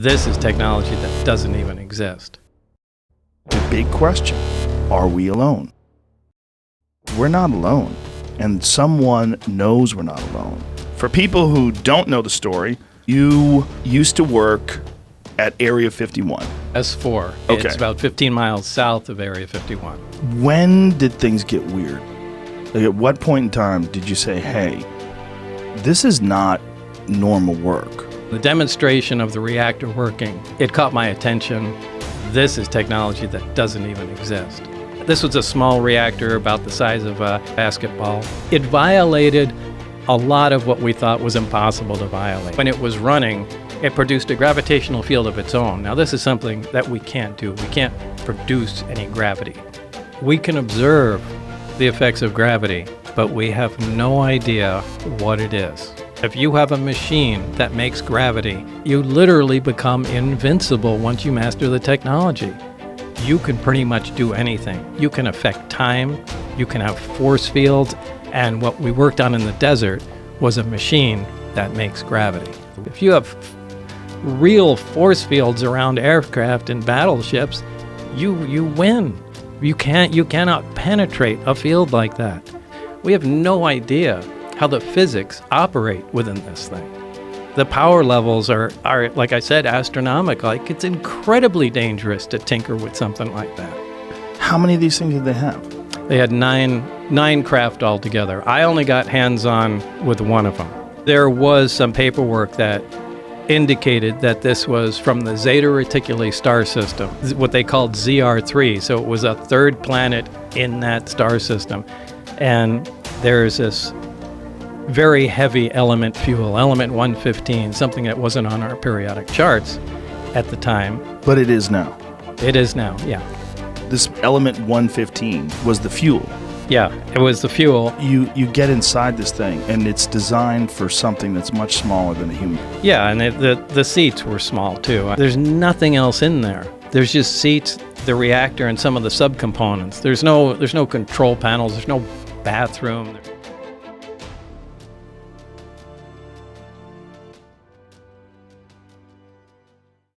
This is technology that doesn't even exist. The big question, are we alone? We're not alone, and someone knows we're not alone. For people who don't know the story, you used to work at Area 51. S4. Okay. It's about 15 miles south of Area 51. When did things get weird? Like, at what point in time did you say, hey, this is not normal work? The demonstration of the reactor working, it caught my attention. This is technology that doesn't even exist. This was a small reactor about the size of a basketball. It violated a lot of what we thought was impossible to violate. When it was running, it produced a gravitational field of its own. Now, this is something that we can't do. We can't produce any gravity. We can observe the effects of gravity, but we have no idea what it is. If you have a machine that makes gravity, you literally become invincible once you master the technology. You can pretty much do anything. You can affect time, you can have force fields, and what we worked on in the desert was a machine that makes gravity. If you have real force fields around aircraft and battleships, you win. You cannot penetrate a field like that. We have no idea how the physics operate within this thing. The power levels are, like I said, astronomical. Like, it's incredibly dangerous to tinker with something like that. How many of these things did they have? They had nine craft altogether. I only got hands-on with one of them. There was some paperwork that indicated that this was from the Zeta Reticuli star system, what they called ZR3. So it was a third planet in that star system. And there's this very heavy element fuel, element 115, something that wasn't on our periodic charts at the time. But it is now. It is now, yeah. This element 115 was the fuel. Yeah, it was the fuel. You get inside this thing, and it's designed for something that's much smaller than a human. Yeah, and the seats were small, too. There's nothing else in there. There's just seats, the reactor, and some of the subcomponents. There's no control panels. There's no bathroom.